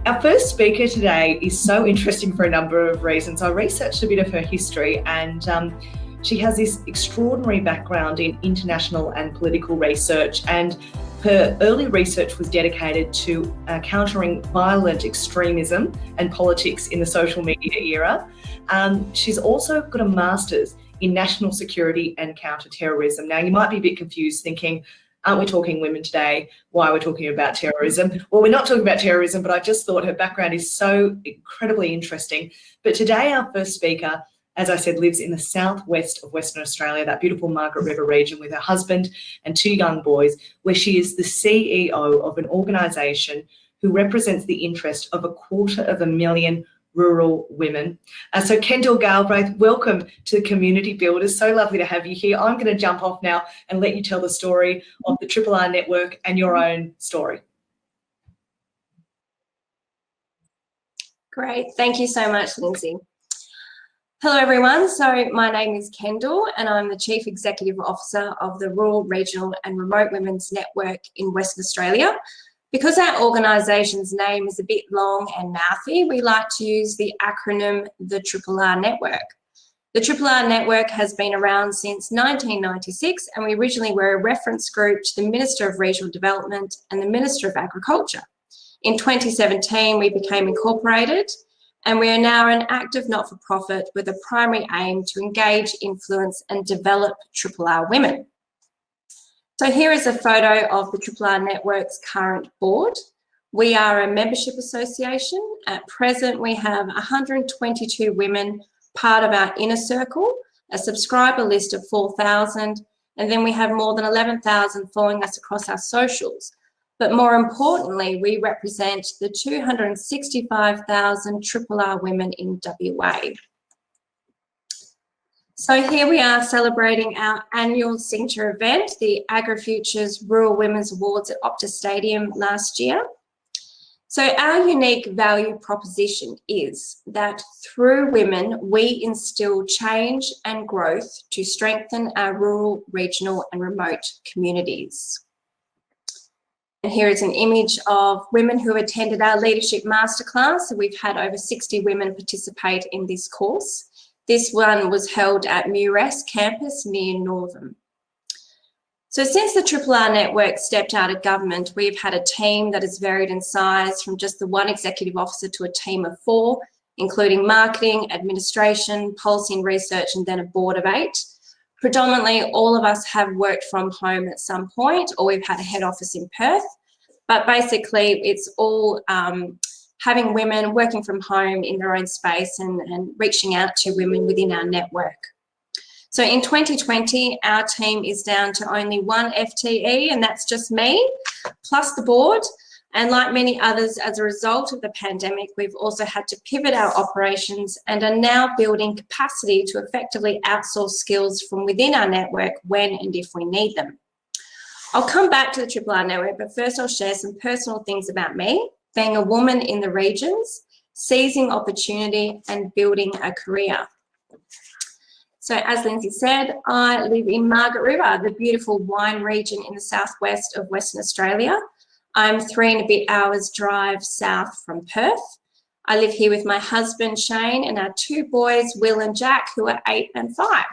Our first speaker today is so interesting for a number of reasons. I researched a bit of her history, and she has this extraordinary background in international and political research, and her early research was dedicated to countering violent extremism and politics in the social media era. She's also got a master's in national security and counter-terrorism. Now, you might be a bit confused thinking, aren't we talking women today? Why are we talking about terrorism? Well, we're not talking about terrorism, but I just thought her background is so incredibly interesting. But today, our first speaker, as I said, lives in the southwest of Western Australia, that beautiful Margaret River region, with her husband and two young boys, where she is the CEO of an organisation who represents the interest of 250,000 rural women. So Kendall Galbraith, welcome to the Community Builders. So lovely to have you here. I'm going to jump off now and let you tell the story of the Triple R Network and your own story. Great. Thank you so much, Lindsay. Hello, everyone. So my name is Kendall, and I'm the Chief Executive Officer of the Rural, Regional and Remote Women's Network in Western Australia. Because our organisation's name is a bit long and mouthy, we like to use the acronym the Triple R Network. The Triple R Network has been around since 1996, and we originally were a reference group to the Minister of Regional Development and the Minister of Agriculture. In 2017, we became incorporated, and we are now an active not-for-profit with a primary aim to engage, influence and develop Triple R women. So here is a photo of the Triple R Network's current board. We are a membership association. At present, we have 122 women part of our inner circle, a subscriber list of 4,000, and then we have more than 11,000 following us across our socials. But more importantly, we represent the 265,000 Triple R women in WA. So here we are celebrating our annual signature event, the AgriFutures Rural Women's Awards at Optus Stadium last year. So our unique value proposition is that through women, we instill change and growth to strengthen our rural, regional and remote communities. And here is an image of women who attended our leadership masterclass. So we've had over 60 women participate in this course. This one was held at Mures campus near Northam. So since the Triple R Network stepped out of government, we've had a team that has varied in size from just the one executive officer to a team of 4, including marketing, administration, policy and research, and then a board of 8. Predominantly, all of us have worked from home at some point, or we've had a head office in Perth. But basically, it's all having women working from home in their own space and reaching out to women within our network. So in 2020, our team is down to only 1 FTE, and that's just me, plus the board. And like many others, as a result of the pandemic, we've also had to pivot our operations and are now building capacity to effectively outsource skills from within our network when and if we need them. I'll come back to the Triple R Network, but first I'll share some personal things about me, being a woman in the regions, seizing opportunity and building a career. So as Lindsay said, I live in Margaret River, the beautiful wine region in the southwest of Western Australia. I'm 3 and a bit hours drive south from Perth. I live here with my husband, Shane, and our 2 boys, Will and Jack, who are 8 and 5.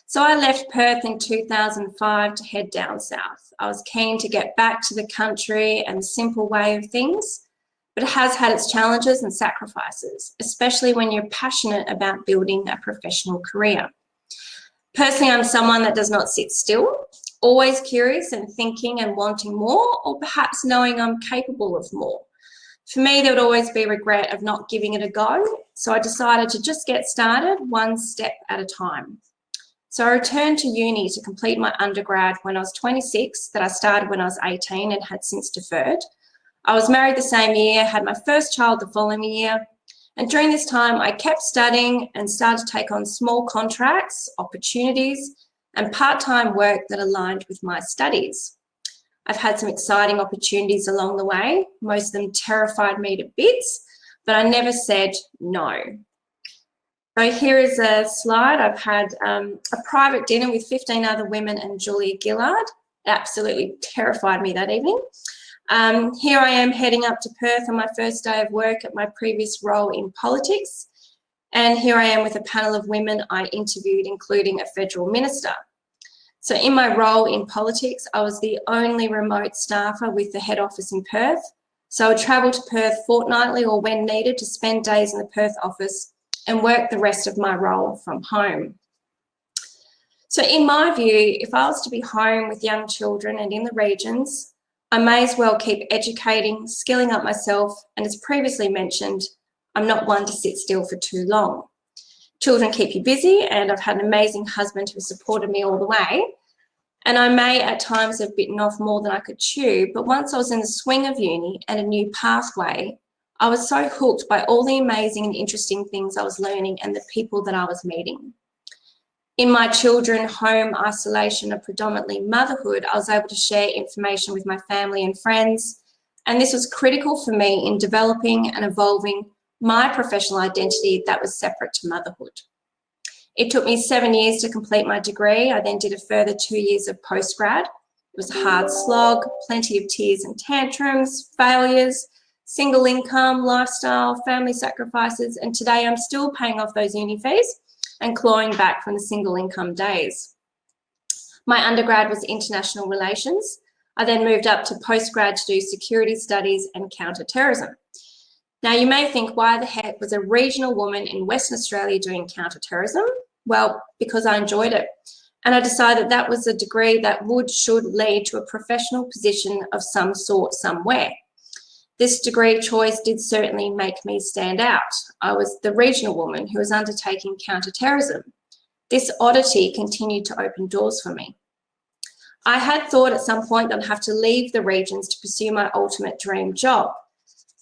So I left Perth in 2005 to head down south. I was keen to get back to the country and the simple way of things, but it has had its challenges and sacrifices, especially when you're passionate about building a professional career. Personally, I'm someone that does not sit still, always curious and thinking and wanting more, or perhaps knowing I'm capable of more. For me, there would always be regret of not giving it a go, so I decided to just get started one step at a time. So I returned to uni to complete my undergrad when I was 26, that I started when I was 18 and had since deferred. I was married the same year, had my first child the following year, and during this time I kept studying and started to take on small contracts, opportunities, and part-time work that aligned with my studies. I've had some exciting opportunities along the way. Most of them terrified me to bits, but I never said no. So here is a slide. I've had a private dinner with 15 other women and Julia Gillard. It absolutely terrified me that evening. Here I am heading up to Perth on my first day of work at my previous role in politics. And here I am with a panel of women I interviewed, including a federal minister. So in my role in politics, I was the only remote staffer with the head office in Perth. So I would travel to Perth fortnightly or when needed to spend days in the Perth office and work the rest of my role from home. So in my view, if I was to be home with young children and in the regions, I may as well keep educating, skilling up myself, and as previously mentioned, I'm not one to sit still for too long. Children keep you busy, and I've had an amazing husband who supported me all the way. And I may at times have bitten off more than I could chew, but once I was in the swing of uni and a new pathway, I was so hooked by all the amazing and interesting things I was learning and the people that I was meeting. In my children, home, isolation, and predominantly motherhood, I was able to share information with my family and friends, and this was critical for me in developing and evolving my professional identity that was separate to motherhood. It took me 7 years to complete my degree. I then did a further 2 years of postgrad. It was a hard slog, plenty of tears and tantrums, failures, single income, lifestyle, family sacrifices, and today I'm still paying off those uni fees and clawing back from the single income days. My undergrad was international relations. I then moved up to postgrad to do security studies and counter-terrorism. Now, you may think, why the heck was a regional woman in Western Australia doing counter-terrorism? Well, because I enjoyed it. And I decided that was a degree that should lead to a professional position of some sort somewhere. This degree choice did certainly make me stand out. I was the regional woman who was undertaking counter-terrorism. This oddity continued to open doors for me. I had thought at some point that I'd have to leave the regions to pursue my ultimate dream job.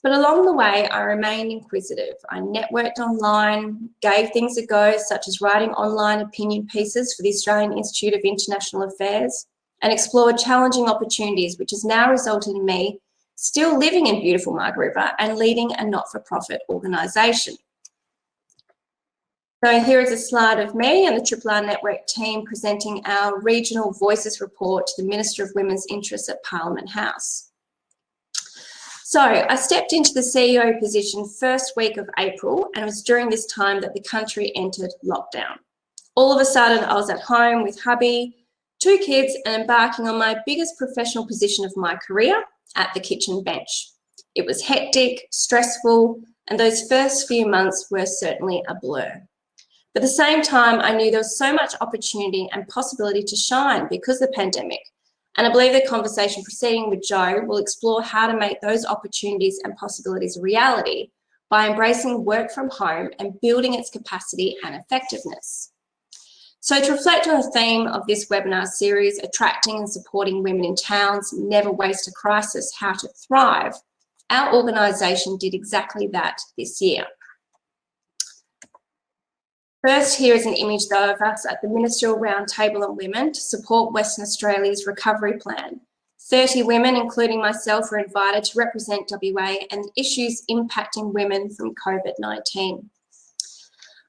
But along the way, I remained inquisitive. I networked online, gave things a go, such as writing online opinion pieces for the Australian Institute of International Affairs, and explored challenging opportunities, which has now resulted in me still living in beautiful Margaret River and leading a not-for-profit organisation. So here is a slide of me and the Triple R Network team presenting our Regional Voices report to the Minister of Women's Interests at Parliament House. So I stepped into the CEO position first week of April, and it was during this time that the country entered lockdown. All of a sudden, I was at home with hubby, 2 kids, and embarking on my biggest professional position of my career at the kitchen bench. It was hectic, stressful, and those first few months were certainly a blur. But at the same time, I knew there was so much opportunity and possibility to shine because of the pandemic. And I believe the conversation proceeding with Jo will explore how to make those opportunities and possibilities a reality by embracing work from home and building its capacity and effectiveness. So to reflect on the theme of this webinar series, attracting and supporting women in towns, never waste a crisis, how to thrive, our organisation did exactly that this year. First, here is an image though of us at the Ministerial Roundtable on Women to support Western Australia's recovery plan. 30 women, including myself, were invited to represent WA and issues impacting women from COVID-19.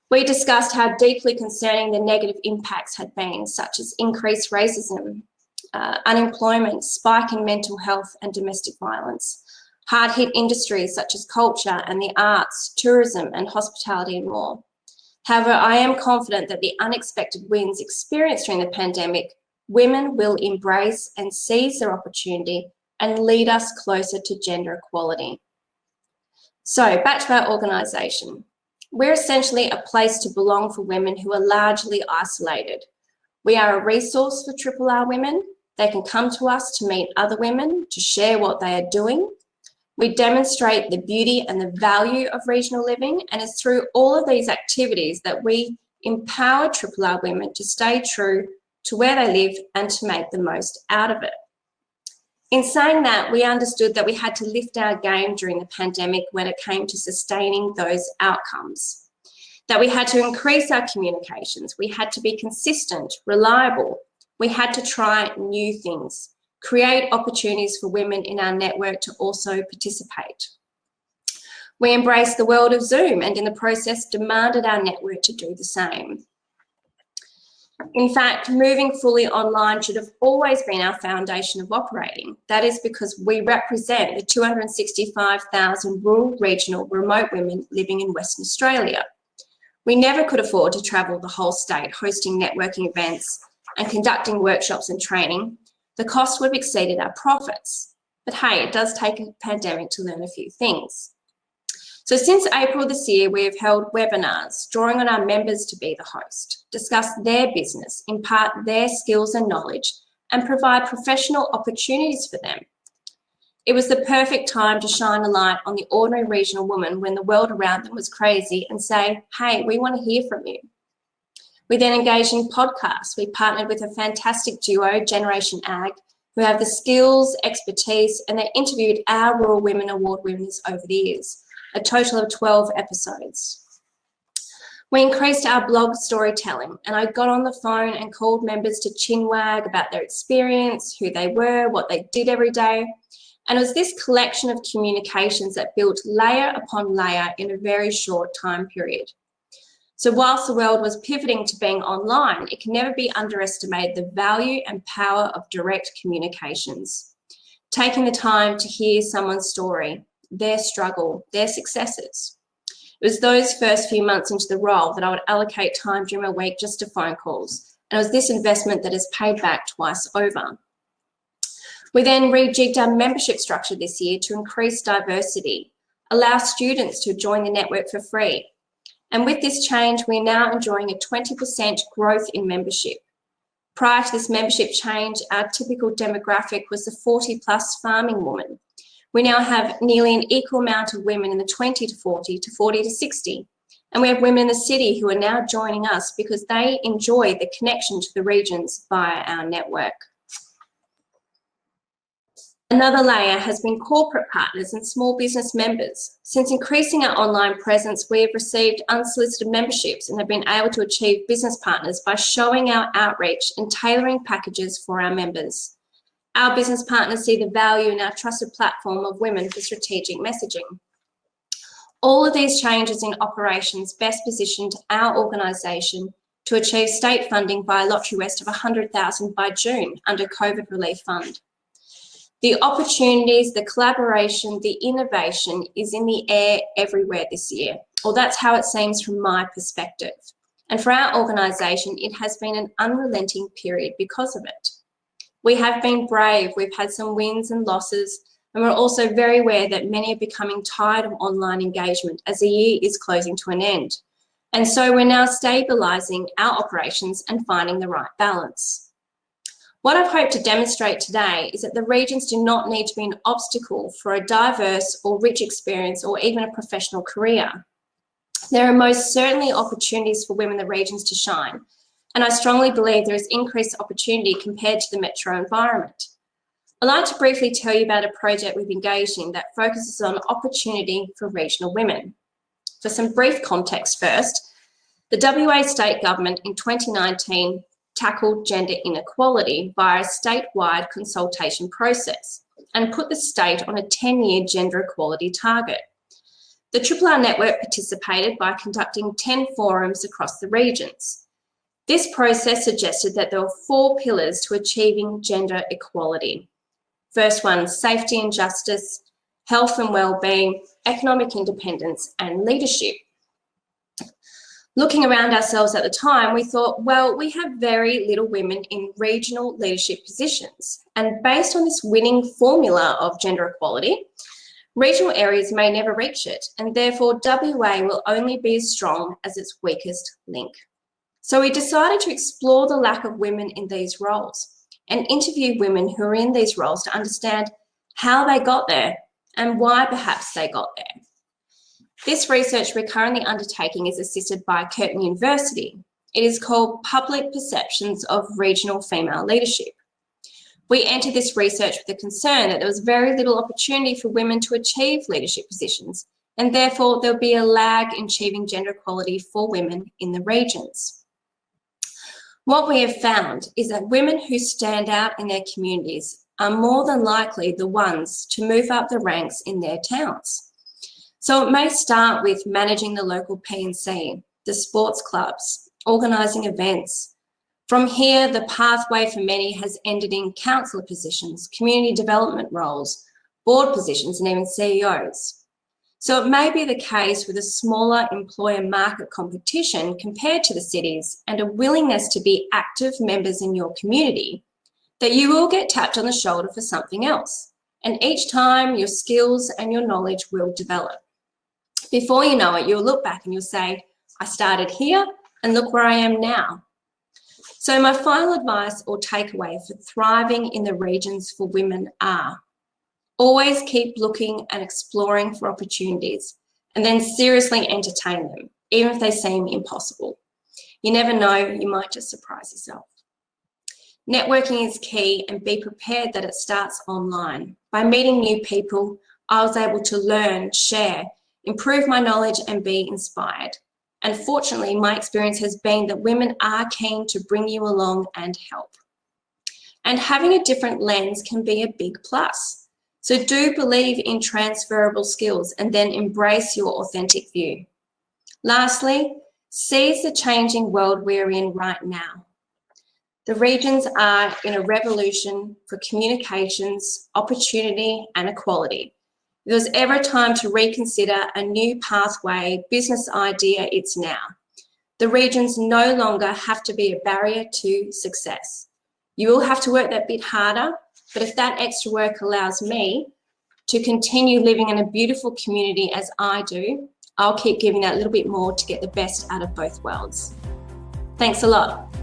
We discussed how deeply concerning the negative impacts had been, such as increased racism, unemployment, spike in mental health and domestic violence, hard-hit industries such as culture and the arts, tourism and hospitality and more. However, I am confident that the unexpected wins experienced during the pandemic, women will embrace and seize their opportunity and lead us closer to gender equality. So back to our organisation. We're essentially a place to belong for women who are largely isolated. We are a resource for Triple R women. They can come to us to meet other women, to share what they are doing. We demonstrate the beauty and the value of regional living, and it's through all of these activities that we empower Triple R women to stay true to where they live and to make the most out of it. In saying that, we understood that we had to lift our game during the pandemic when it came to sustaining those outcomes, that we had to increase our communications, we had to be consistent, reliable, we had to try new things, create opportunities for women in our network to also participate. We embraced the world of Zoom and in the process demanded our network to do the same. In fact, moving fully online should have always been our foundation of operating. That is because we represent the 265,000 rural, regional, remote women living in Western Australia. We never could afford to travel the whole state hosting networking events and conducting workshops and training. The cost would have exceeded our profits. But hey, it does take a pandemic to learn a few things. So since April this year, we have held webinars, drawing on our members to be the host, discuss their business, impart their skills and knowledge, and provide professional opportunities for them. It was the perfect time to shine a light on the ordinary regional woman when the world around them was crazy and say, hey, we want to hear from you. We then engaged in podcasts. We partnered with a fantastic duo, Generation Ag, who have the skills, expertise, and they interviewed our Rural Women Award winners over the years, a total of 12 episodes. We increased our blog storytelling, and I got on the phone and called members to chinwag about their experience, who they were, what they did every day. And it was this collection of communications that built layer upon layer in a very short time period. So whilst the world was pivoting to being online, it can never be underestimated the value and power of direct communications. Taking the time to hear someone's story, their struggle, their successes. It was those first few months into the role that I would allocate time during my week just to phone calls. And it was this investment that has paid back twice over. We then rejigged our membership structure this year to increase diversity, allow students to join the network for free. And with this change, we're now enjoying a 20% growth in membership. Prior to this membership change, our typical demographic was the 40-plus farming woman. We now have nearly an equal amount of women in the 20 to 40 to 40 to 60. And we have women in the city who are now joining us because they enjoy the connection to the regions via our network. Another layer has been corporate partners and small business members. Since increasing our online presence, we have received unsolicited memberships and have been able to achieve business partners by showing our outreach and tailoring packages for our members. Our business partners see the value in our trusted platform of women for strategic messaging. All of these changes in operations best positioned our organisation to achieve state funding via Lottery West of $100,000 by June under COVID Relief Fund. The opportunities, the collaboration, the innovation is in the air everywhere this year, or that's how it seems from my perspective. And for our organisation, it has been an unrelenting period because of it. We have been brave, we've had some wins and losses, and we're also very aware that many are becoming tired of online engagement as the year is closing to an end. And so we're now stabilising our operations and finding the right balance. What I've hoped to demonstrate today is that the regions do not need to be an obstacle for a diverse or rich experience or even a professional career. There are most certainly opportunities for women in the regions to shine, and I strongly believe there is increased opportunity compared to the metro environment. I'd like to briefly tell you about a project we've engaged in that focuses on opportunity for regional women. For some brief context first, the WA state government in 2019 tackled gender inequality via a statewide consultation process and put the state on a 10-year gender equality target. The RRR network participated by conducting 10 forums across the regions. This process suggested that there were 4 pillars to achieving gender equality. First one, safety and justice, health and well-being, economic independence, and leadership. Looking around ourselves at the time, we thought, well, we have very little women in regional leadership positions. And based on this winning formula of gender equality, regional areas may never reach it, and therefore WA will only be as strong as its weakest link. So we decided to explore the lack of women in these roles and interview women who are in these roles to understand how they got there and why perhaps they got there. This research we're currently undertaking is assisted by Curtin University. It is called Public Perceptions of Regional Female Leadership. We entered this research with the concern that there was very little opportunity for women to achieve leadership positions, and therefore there'll be a lag in achieving gender equality for women in the regions. What we have found is that women who stand out in their communities are more than likely the ones to move up the ranks in their towns. So it may start with managing the local P&C, the sports clubs, organising events, From here, the pathway for many has ended in councillor positions, community development roles, board positions, and even CEOs. So it may be the case with a smaller employer market competition compared to the cities and a willingness to be active members in your community that you will get tapped on the shoulder for something else. And each time your skills and your knowledge will develop. Before you know it, you'll look back and you'll say, I started here and look where I am now. So my final advice or takeaway for thriving in the regions for women are: always keep looking and exploring for opportunities and then seriously entertain them, even if they seem impossible. You never know, you might just surprise yourself. Networking is key, and be prepared that it starts online. By meeting new people, I was able to learn, share, improve my knowledge and be inspired. And fortunately, my experience has been that women are keen to bring you along and help. And having a different lens can be a big plus. So do believe in transferable skills and then embrace your authentic view. Lastly, seize the changing world we're in right now. The regions are in a revolution for communications, opportunity, and equality. If there's ever a time to reconsider a new pathway, business idea, it's now. The regions no longer have to be a barrier to success. You will have to work that bit harder, but if that extra work allows me to continue living in a beautiful community as I do, I'll keep giving that little bit more to get the best out of both worlds. Thanks a lot.